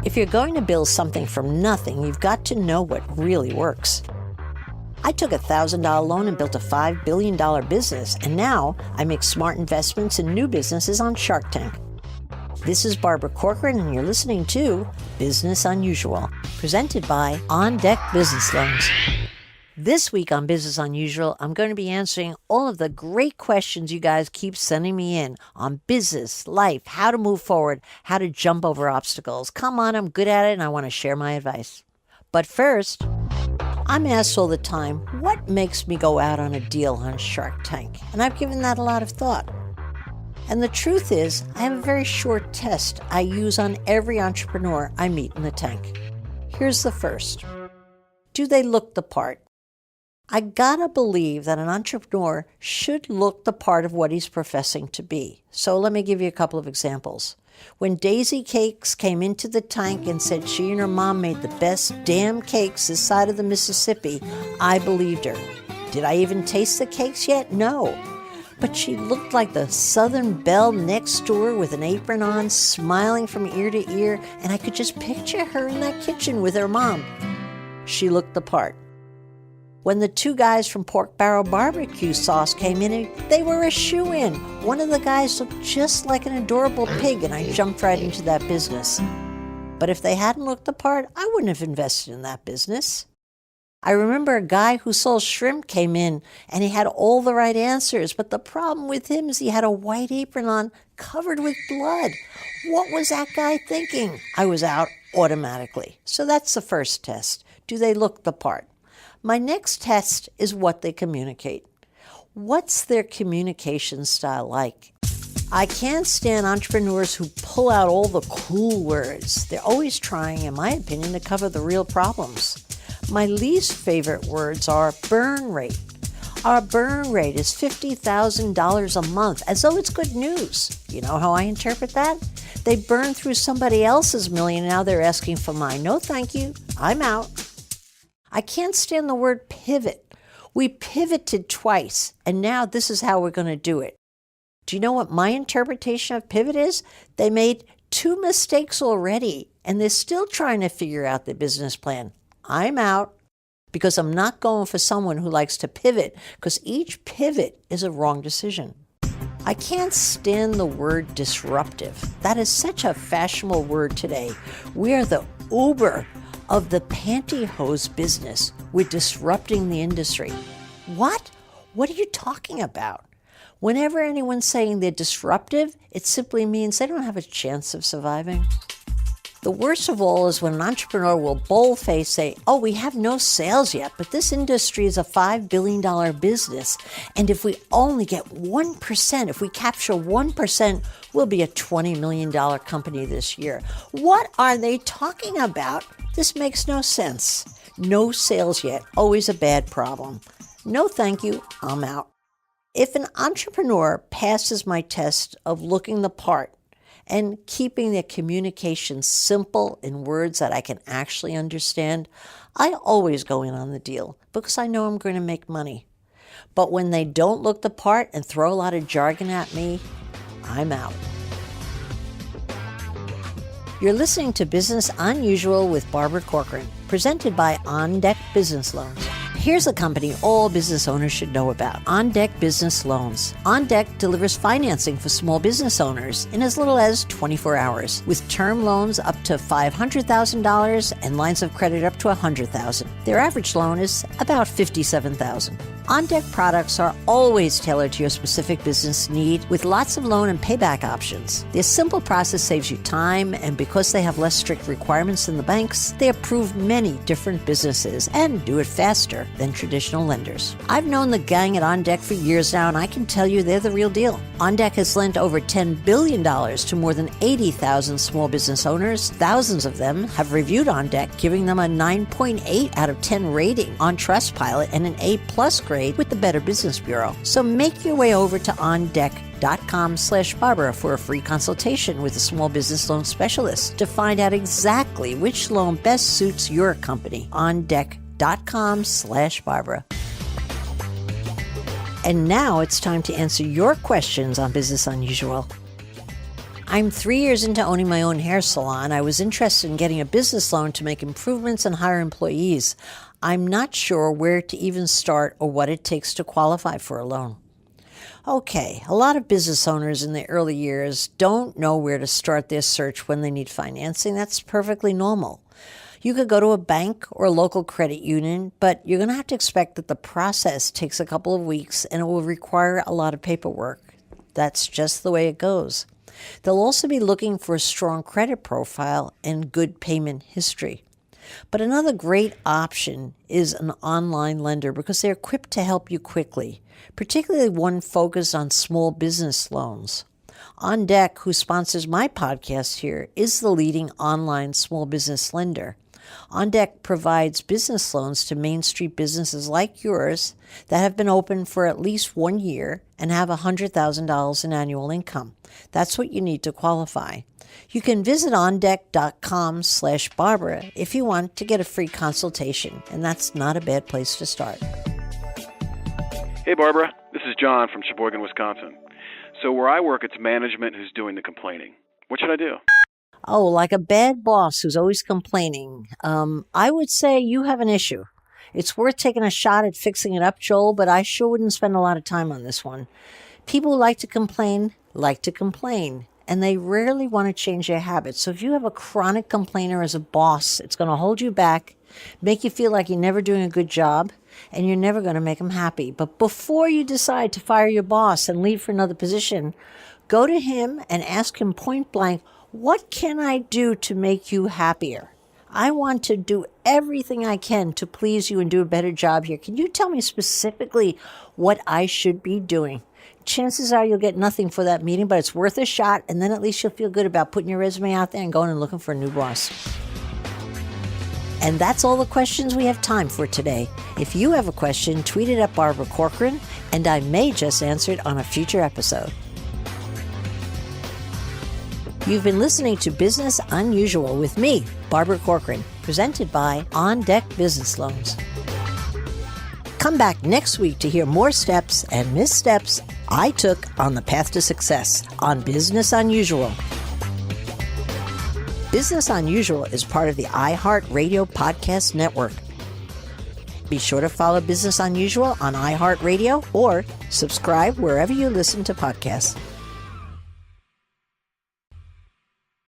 If you're going to build something from nothing, you've got to know what really works. I took a $1,000 loan and built a $5 billion business, and now I make smart investments in new businesses on Shark Tank. This is Barbara Corcoran, and you're listening to Business Unusual, presented by On Deck Business Loans. This week on Business Unusual, I'm going to be answering all of the great questions you guys keep sending me in on business, life, how to move forward, how to jump over obstacles. Come on, I'm good at it and I want to share my advice. But first, I'm asked all the time, what makes me go out on a deal on Shark Tank? And I've given that a lot of thought. And the truth is, I have a very short test I use on every entrepreneur I meet in the tank. Here's the first. Do they look the part? I gotta believe that an entrepreneur should look the part of what he's professing to be. So let me give you a couple of examples. When Daisy Cakes came into the tank and said she and her mom made the best damn cakes this side of the Mississippi, I believed her. Did I even taste the cakes yet? No. But she looked like the Southern belle next door with an apron on, smiling from ear to ear, and I could just picture her in that kitchen with her mom. She looked the part. When the two guys from Pork Barrel Barbecue Sauce came in, they were a shoo-in. One of the guys looked just like an adorable pig, and I jumped right into that business. But if they hadn't looked the part, I wouldn't have invested in that business. I remember a guy who sold shrimp came in, and he had all the right answers, but the problem with him is he had a white apron on covered with blood. What was that guy thinking? I was out automatically. So that's the first test. Do they look the part? My next test is what they communicate. What's their communication style like? I can't stand entrepreneurs who pull out all the cool words. They're always trying, in my opinion, to cover the real problems. My least favorite words are burn rate. Our burn rate is $50,000 a month, as though it's good news. You know how I interpret that? They burned through somebody else's million, and now they're asking for mine. No, thank you. I'm out. I can't stand the word pivot. We pivoted twice, and now this is how we're going to do it. Do you know what my interpretation of pivot is? They made 2 mistakes already, and they're still trying to figure out their business plan. I'm out, because I'm not going for someone who likes to pivot, because each pivot is a wrong decision. I can't stand the word disruptive. That is such a fashionable word today. We are the Uber of the pantyhose business. We're disrupting the industry. What? What are you talking about? Whenever anyone's saying they're disruptive, it simply means they don't have a chance of surviving. The worst of all is when an entrepreneur will bold-faced say, oh, we have no sales yet, but this industry is a $5 billion business, and if we only get 1%, if we capture 1%, we'll be a $20 million company this year. What are they talking about? This makes no sense. No sales yet, always a bad problem. No thank you, I'm out. If an entrepreneur passes my test of looking the part and keeping their communication simple in words that I can actually understand, I always go in on the deal because I know I'm going to make money. But when they don't look the part and throw a lot of jargon at me, I'm out. You're listening to Business Unusual with Barbara Corcoran, presented by On Deck Business Loans. Here's a company all business owners should know about: On Deck Business Loans. On Deck delivers financing for small business owners in as little as 24 hours, with term loans up to $500,000 and lines of credit up to $100,000. Their average loan is about $57,000. On Deck products are always tailored to your specific business need with lots of loan and payback options. Their simple process saves you time, and because they have less strict requirements than the banks, they approve many different businesses and do it faster than traditional lenders. I've known the gang at On Deck for years now, and I can tell you they're the real deal. On Deck has lent over $10 billion to more than 80,000 small business owners. Thousands of them have reviewed On Deck, giving them a 9.8 out of 10 rating on Trustpilot and an A+ grade with the Better Business Bureau. So make your way over to ondeck.com/Barbara for a free consultation with a small business loan specialist to find out exactly which loan best suits your company. ondeck.com/Barbara. And now it's time to answer your questions on Business Unusual. I'm 3 years into owning my own hair salon. I was interested in getting a business loan to make improvements and hire employees. I'm not sure where to even start or what it takes to qualify for a loan. Okay, a lot of business owners in the early years don't know where to start their search when they need financing. That's perfectly normal. You could go to a bank or a local credit union, but you're going to have to expect that the process takes a couple of weeks and it will require a lot of paperwork. That's just the way it goes. They'll also be looking for a strong credit profile and good payment history. But another great option is an online lender because they're equipped to help you quickly, particularly one focused on small business loans. On Deck, who sponsors my podcast here, is the leading online small business lender. On Deck provides business loans to Main Street businesses like yours that have been open for at least 1 year and have $100,000 in annual income. That's what you need to qualify. You can visit ondeck.com/Barbara if you want to get a free consultation, and that's not a bad place to start. Hey, Barbara. This is John from Sheboygan, Wisconsin. So where I work, it's management who's doing the complaining. What should I do? Oh, like a bad boss who's always complaining. I would say you have an issue. It's worth taking a shot at fixing it up, Joel, but I sure wouldn't spend a lot of time on this one. People who like to complain, and they rarely want to change their habits. So if you have a chronic complainer as a boss, it's going to hold you back, make you feel like you're never doing a good job, and you're never going to make them happy. But before you decide to fire your boss and leave for another position, go to him and ask him point blank, what can I do to make you happier? I want to do everything I can to please you and do a better job here. Can you tell me specifically what I should be doing? Chances are you'll get nothing for that meeting, but it's worth a shot, and then at least you'll feel good about putting your resume out there and going and looking for a new boss. And that's all the questions we have time for today. If you have a question, tweet it at Barbara Corcoran, and I may just answer it on a future episode. You've been listening to Business Unusual with me, Barbara Corcoran, presented by On Deck Business Loans. Come back next week to hear more steps and missteps I took on the path to success on Business Unusual. Business Unusual is part of the iHeartRadio Podcast Network. Be sure to follow Business Unusual on iHeartRadio or subscribe wherever you listen to podcasts.